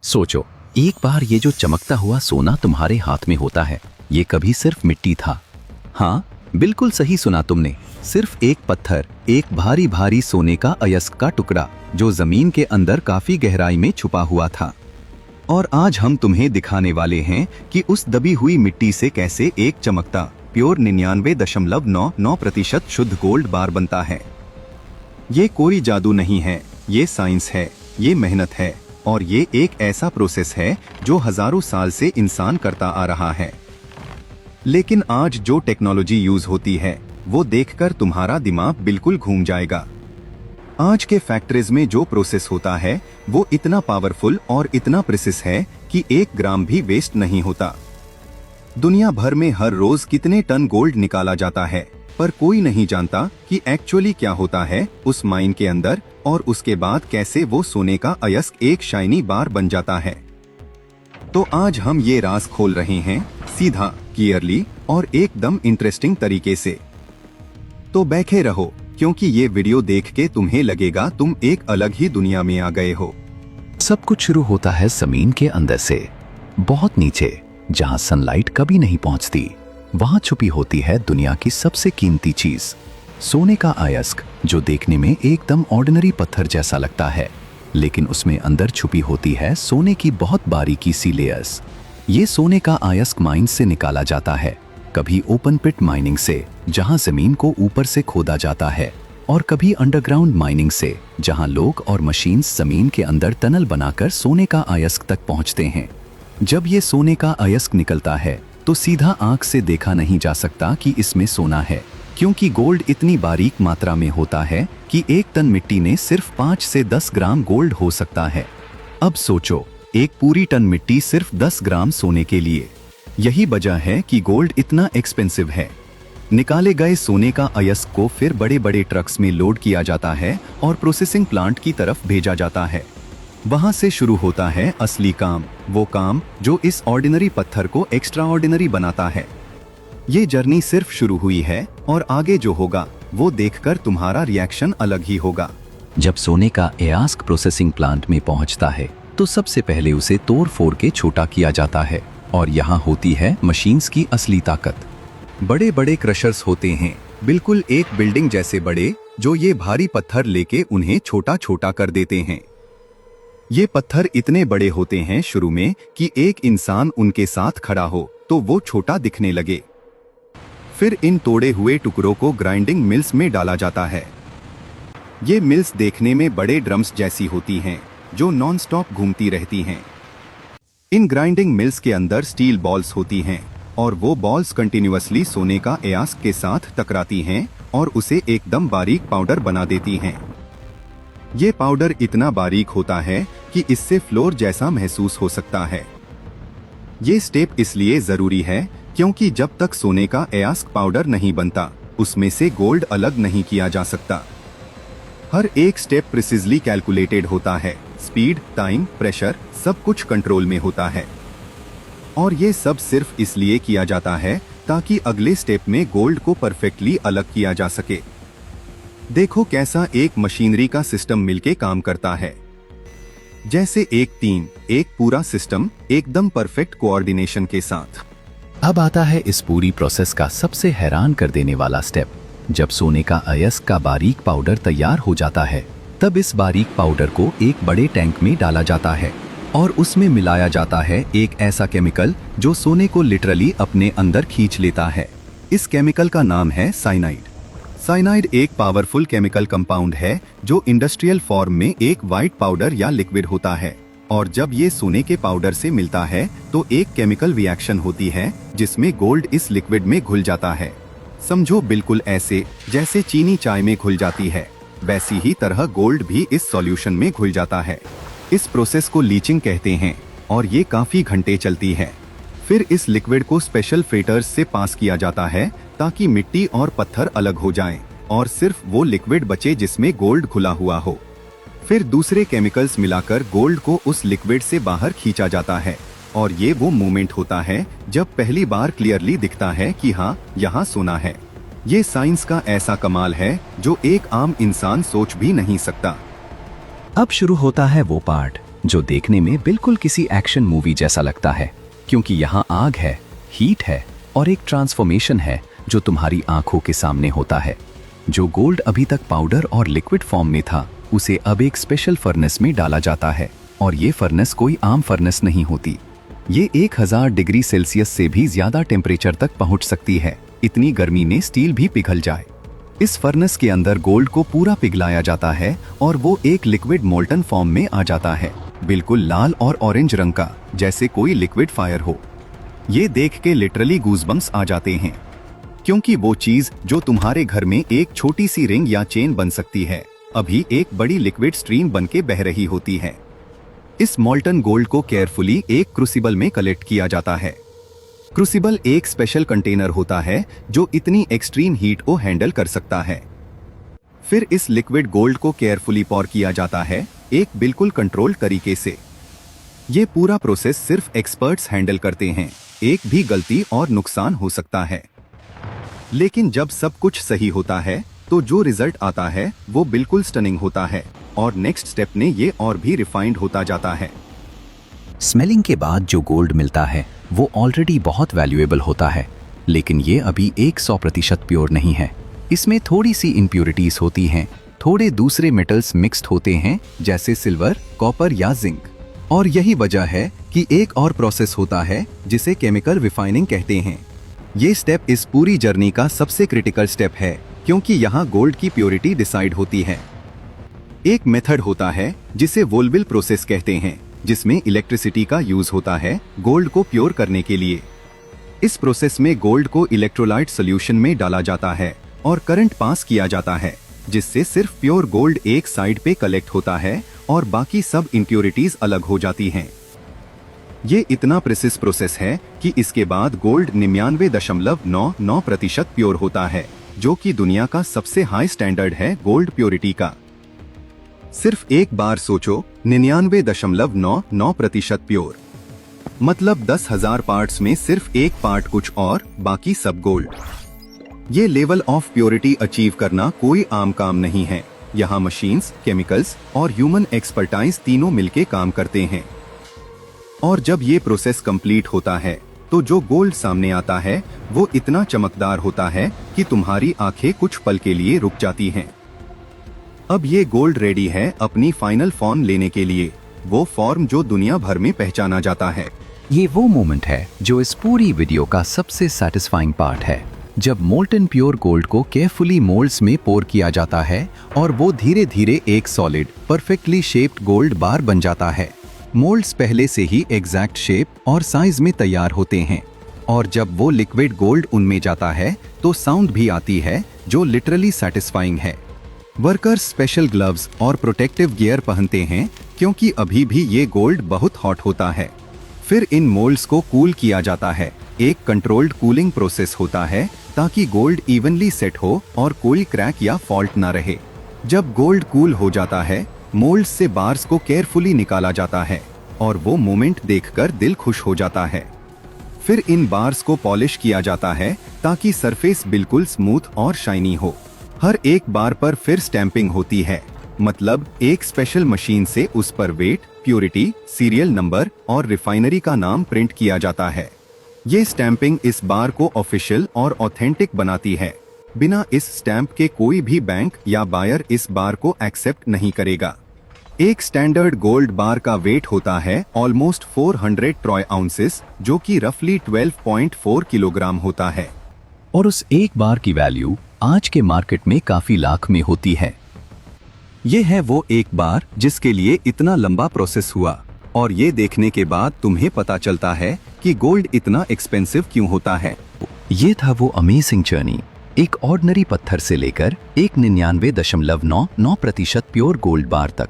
सोचो, एक बार ये जो चमकता हुआ सोना तुम्हारे हाथ में होता है, ये कभी सिर्फ मिट्टी था। हाँ, बिल्कुल सही सुना तुमने। सिर्फ एक पत्थर, एक भारी भारी सोने का अयस्क का टुकड़ा जो जमीन के अंदर काफी गहराई में छुपा हुआ था। और आज हम तुम्हें दिखाने वाले हैं कि उस दबी हुई मिट्टी से कैसे एक चमकता प्योर 99.99% शुद्ध गोल्ड बार बनता है। ये कोई जादू नहीं है, ये साइंस है, ये मेहनत है और ये एक ऐसा प्रोसेस है जो हजारों साल से इंसान करता आ रहा है। लेकिन आज जो टेक्नोलॉजी यूज होती है वो देखकर तुम्हारा दिमाग बिल्कुल घूम जाएगा। आज के फैक्ट्रीज में जो प्रोसेस होता है वो इतना पावरफुल और इतना प्रिसिस है कि 1 ग्राम भी वेस्ट नहीं होता। दुनिया भर में हर रोज कितने टन गोल्ड निकाला जाता है, पर कोई नहीं जानता कि एक्चुअली क्या होता है उस माइन के अंदर और उसके बाद कैसे वो सोने का अयस्क एक शाइनी बार बन जाता है। तो आज हम ये राज खोल रहे हैं, सीधा, क्लियरली और एकदम इंटरेस्टिंग तरीके से। तो बैठे रहो, क्योंकि ये वीडियो देख के तुम्हें लगेगा तुम एक अलग ही दुनिया में आ गए हो। सब कुछ शुरू होता है जमीन के अंदर से, बहुत नीचे, जहां सनलाइट कभी नहीं पहुंचती। वहां छुपी होती है दुनिया की सबसे कीमती चीज, सोने का अयस्क, जो देखने में एकदम ऑर्डिनरी पत्थर जैसा लगता है, लेकिन उसमें अंदर छुपी होती है सोने की बहुत बारीकी सी लेयर्स। ये सोने का अयस्क माइन से निकाला जाता है, कभी ओपन पिट माइनिंग से, जहां जमीन को ऊपर से खोदा जाता है, और कभी अंडरग्राउंड माइनिंग से, जहां लोग और मशीन्स जमीन के अंदर टनल बनाकर सोने का अयस्क तक पहुंचते हैं। जब ये सोने का अयस्क निकलता है तो सीधा आंख से देखा नहीं जा सकता कि इसमें सोना है, क्योंकि गोल्ड इतनी बारीक मात्रा में होता है कि 1 टन मिट्टी में सिर्फ 5 से 10 ग्राम गोल्ड हो सकता है। अब सोचो, एक पूरी टन मिट्टी सिर्फ 10 ग्राम सोने के लिए। यही वजह है कि गोल्ड इतना एक्सपेंसिव है। निकाले गए सोने का अयस्क को फिर बड़े बड़े ट्रक्स में लोड किया जाता है और प्रोसेसिंग प्लांट की तरफ भेजा जाता है। वहां से शुरू होता है असली काम, वो काम जो इस ऑर्डिनरी पत्थर को एक्स्ट्रा ऑर्डिनरी बनाता है। ये जर्नी सिर्फ शुरू हुई है और आगे जो होगा वो देखकर तुम्हारा रिएक्शन अलग ही होगा। जब सोने का अयस्क प्रोसेसिंग प्लांट में पहुंचता है तो सबसे पहले उसे तोड़ फोड़ के छोटा किया जाता है, और यहाँ होती है मशीन्स की असली ताकत। बड़े बड़े क्रशर्स होते हैं, बिल्कुल एक बिल्डिंग जैसे बड़े, जो ये भारी पत्थर लेके उन्हें छोटा छोटा कर देते हैं। ये पत्थर इतने बड़े होते हैं शुरू में कि एक इंसान उनके साथ खड़ा हो तो वो छोटा दिखने लगे। फिर इन तोड़े हुए टुकड़ों को ग्राइंडिंग मिल्स में डाला जाता है। ये मिल्स देखने में बड़े ड्रम्स जैसी होती हैं, जो नॉन स्टॉप घूमती रहती हैं। इन ग्राइंडिंग मिल्स के अंदर स्टील बॉल्स होती हैं और वो बॉल्स कंटिन्यूअसली सोने का अयस्क के साथ टकराती हैं और उसे एकदम बारीक पाउडर बना देती हैं। ये पाउडर इतना बारीक होता है कि इससे फ्लोर जैसा महसूस हो सकता है। ये स्टेप इसलिए जरूरी है क्योंकि जब तक सोने का अयस्क पाउडर नहीं बनता, उसमें से गोल्ड अलग नहीं किया जा सकता। हर एक स्टेप प्रिसिजली कैलकुलेटेड होता है, स्पीड, टाइम, प्रेशर, सब कुछ कंट्रोल में होता है। और ये सब सिर्फ इसलिए किया जाता है ताकि अगले स्टेप में गोल्ड को परफेक्टली अलग किया जा सके। देखो कैसा एक मशीनरी का सिस्टम मिलके काम करता है, जैसे एक टीम, एक पूरा सिस्टम, एकदम परफेक्ट कोऑर्डिनेशन के साथ। अब आता है इस पूरी प्रोसेस का सबसे हैरान कर देने वाला स्टेप। जब सोने का अयस्क का बारीक पाउडर तैयार हो जाता है, तब इस बारीक पाउडर को एक बड़े टैंक में डाला जाता है और उसमें मिलाया जाता है एक ऐसा केमिकल जो सोने को लिटरली अपने अंदर खींच लेता है। इस केमिकल का नाम है साइनाइड। साइनाइड एक पावरफुल केमिकल कंपाउंड है जो इंडस्ट्रियल फॉर्म में एक वाइट पाउडर या लिक्विड होता है, और जब ये सोने के पाउडर से मिलता है तो एक केमिकल रिएक्शन होती है जिसमें गोल्ड इस लिक्विड में घुल जाता है। समझो बिल्कुल ऐसे जैसे चीनी चाय में घुल जाती है, वैसी ही तरह गोल्ड भी इस सॉल्यूशन में घुल जाता है। इस प्रोसेस को लीचिंग कहते हैं और ये काफी घंटे चलती है। फिर इस लिक्विड को स्पेशल फिल्टर्स से पास किया जाता है ताकि मिट्टी और पत्थर अलग हो जाएं और सिर्फ वो लिक्विड बचे जिसमें गोल्ड घुला हुआ हो। फिर दूसरे केमिकल्स मिलाकर गोल्ड को उस लिक्विड से बाहर खींचा जाता है, और ये वो मोमेंट होता है जब पहली बार क्लियरली दिखता है कि हाँ, यहाँ सोना है। ये साइंस का ऐसा कमाल है जो एक आम इंसान सोच भी नहीं सकता। अब शुरू होता है वो पार्ट जो देखने में बिल्कुल किसी एक्शन मूवी जैसा लगता है, क्योंकि यहाँ आग है, हीट है और एक ट्रांसफॉर्मेशन है जो तुम्हारी आंखों के सामने होता है। जो गोल्ड अभी तक पाउडर और लिक्विड फॉर्म में था, उसे अब एक स्पेशल फर्नेस में डाला जाता है, और ये फर्नेस कोई आम फर्नेस नहीं होती। ये 1000 डिग्री सेल्सियस से भी ज्यादा टेम्परेचर तक पहुंच सकती है। इतनी गर्मी में स्टील भी पिघल जाए। इस फर्नेस के अंदर गोल्ड को पूरा पिघलाया जाता है और वो एक लिक्विड मोल्टन फॉर्म में आ जाता है, बिल्कुल लाल और ऑरेंज रंग का, जैसे कोई लिक्विड फायर हो। ये देख के लिटरली गूज़बम्स आ जाते हैं, क्योंकि वो चीज जो तुम्हारे घर में एक छोटी सी रिंग या चेन बन सकती है, अभी एक बड़ी लिक्विड स्ट्रीम बन के बह रही होती है। इस मोल्टन गोल्ड को केयरफुली एक क्रूसिबल में कलेक्ट किया जाता है। क्रूसिबल एक स्पेशल कंटेनर होता है जो इतनी एक्सट्रीम हीट को हैंडल कर सकता है। फिर इस लिक्विड गोल्ड को केयरफुली पॉर किया जाता है, एक बिल्कुल कंट्रोल्ड तरीके से। ये पूरा प्रोसेस सिर्फ एक्सपर्ट्स हैंडल करते हैं। एक भी गलती और नुकसान हो सकता है, लेकिन जब सब कुछ सही होता है तो जो रिजल्ट आता है वो बिल्कुल स्टनिंग होता है, और नेक्स्ट स्टेप ने ये और भी रिफाइंड होता जाता है। स्मेलिंग के बाद जो गोल्ड मिलता है वो ऑलरेडी बहुत वैल्यूएबल होता है, लेकिन ये अभी 100% प्योर नहीं है। इसमें थोड़ी सी इम्प्योरिटीज होती हैं, थोड़े दूसरे मेटल्स मिक्स्ड होते हैं, जैसे सिल्वर, कॉपर या जिंक। और यही वजह है कि एक और प्रोसेस होता है जिसे केमिकल रिफाइनिंग कहते हैं। ये स्टेप इस पूरी जर्नी का सबसे क्रिटिकल स्टेप है, क्योंकि यहाँ गोल्ड की प्योरिटी डिसाइड होती है। एक मेथड होता है जिसे वोल्बिल प्रोसेस कहते हैं, जिसमें इलेक्ट्रिसिटी का यूज होता है गोल्ड को प्योर करने के लिए। इस प्रोसेस में गोल्ड को इलेक्ट्रोलाइट सॉल्यूशन में डाला जाता है और करंट पास किया जाता है, जिससे सिर्फ प्योर गोल्ड एक साइड पे कलेक्ट होता है और बाकी सब इम्प्योरिटीज अलग हो जाती हैं। ये इतना प्रिसिस प्रोसेस है कि इसके बाद गोल्ड 99.99% प्योर होता है, जो कि दुनिया का सबसे हाई स्टैंडर्ड है गोल्ड प्योरिटी का। सिर्फ एक बार सोचो, 99.99% प्योर, मतलब 10,000 पार्ट्स में सिर्फ एक पार्ट कुछ और, बाकी सब गोल्ड। ये लेवल ऑफ प्योरिटी अचीव करना कोई आम काम नहीं है। यहाँ मशीन्स, केमिकल्स और ह्यूमन एक्सपर्टाइज तीनों मिलके काम करते हैं। और जब ये प्रोसेस कंप्लीट होता है तो जो गोल्ड सामने आता है वो इतना चमकदार होता है कि तुम्हारी आंखें कुछ पल के लिए रुक जाती हैं। अब ये गोल्ड रेडी है अपनी फाइनल फॉर्म लेने के लिए, वो फॉर्म जो दुनिया भर में पहचाना जाता है। ये वो मोमेंट है जो इस पूरी वीडियो का सबसे सैटिस्फाइंग पार्ट है, जब मोल्टन प्योर गोल्ड को केयरफुली मोल्ड्स में पोर किया जाता है और वो धीरे धीरे एक सॉलिड, परफेक्टली शेप्ड गोल्ड बार बन जाता है। मोल्ड्स पहले से ही एग्जैक्ट शेप और साइज में तैयार होते हैं, और जब वो लिक्विड गोल्ड उनमें जाता है तो साउंड भी आती है जो लिटरली सैटिस्फाइंग है। वर्कर्स स्पेशल ग्लव्स और प्रोटेक्टिव गियर पहनते हैं, क्योंकि अभी भी ये गोल्ड बहुत हॉट होता है। फिर इन मोल्ड्स को कूल किया जाता है। एक कंट्रोल्ड कूलिंग प्रोसेस होता है ताकि गोल्ड इवनली सेट हो और कोई क्रैक या फॉल्ट ना रहे। जब गोल्ड कूल हो जाता है, मोल्ड्स से बार्स को केयरफुली निकाला जाता है, और वो मोमेंट देखकर दिल खुश हो जाता है। फिर इन बार्स को पॉलिश किया जाता है ताकि सरफेस बिल्कुल स्मूथ और शाइनी हो। हर एक बार पर फिर स्टैंपिंग होती है, मतलब एक स्पेशल मशीन से उस पर वेट, प्योरिटी, सीरियल नंबर और रिफाइनरी का नाम प्रिंट किया जाता है। ये स्टैंपिंग इस बार को ऑफिशियल और ऑथेंटिक बनाती है। बिना इस स्टैंप के कोई भी बैंक या बायर इस बार को एक्सेप्ट नहीं करेगा। एक स्टैंडर्ड गोल्ड बार का वेट होता है ऑलमोस्ट 400 ट्रॉय आउंसेस, जो कि रफली 12.4 किलोग्राम होता है। और उस एक बार की वैल्यू आज के मार्केट में काफी लाख में होती है। ये है वो एक बार जिसके लिए इतना लंबा प्रोसेस हुआ, और ये देखने के बाद तुम्हें पता चलता है कि गोल्ड इतना एक्सपेंसिव क्यों होता है। ये था वो अमेजिंग जर्नी, एक ऑर्डिनरी पत्थर से लेकर एक 99.99% प्योर गोल्ड बार तक।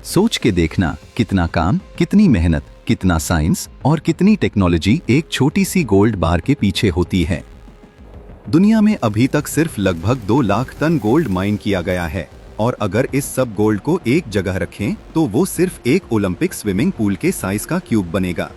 सोच के देखना, कितना काम, कितनी मेहनत, कितना साइंस और कितनी टेक्नोलॉजी एक छोटी सी गोल्ड बार के पीछे होती है। दुनिया में अभी तक सिर्फ लगभग 2 लाख टन गोल्ड माइन किया गया है, और अगर इस सब गोल्ड को एक जगह रखें तो वो सिर्फ एक ओलंपिक स्विमिंग पूल के साइज का क्यूब बनेगा।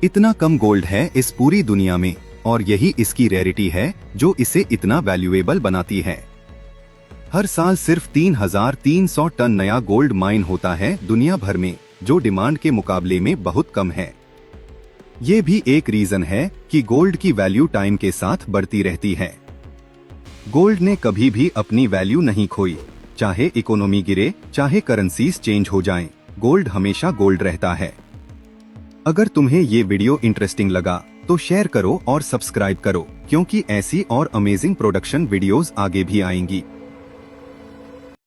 इतना कम गोल्ड है इस पूरी दुनिया में, और यही इसकी रेयरिटी है जो इसे इतना वैल्यूएबल बनाती है। हर साल सिर्फ 3,300 टन नया गोल्ड माइन होता है दुनिया भर में, जो डिमांड के मुकाबले में बहुत कम है। ये भी एक रीजन है कि गोल्ड की वैल्यू टाइम के साथ बढ़ती रहती है। गोल्ड ने कभी भी अपनी वैल्यू नहीं खोई, चाहे इकोनॉमी गिरे, चाहे करेंसीज चेंज हो जाएं, गोल्ड हमेशा गोल्ड रहता है। अगर तुम्हें ये वीडियो इंटरेस्टिंग लगा तो शेयर करो और सब्सक्राइब करो, क्योंकि ऐसी और अमेजिंग प्रोडक्शन वीडियोस आगे भी आएंगी।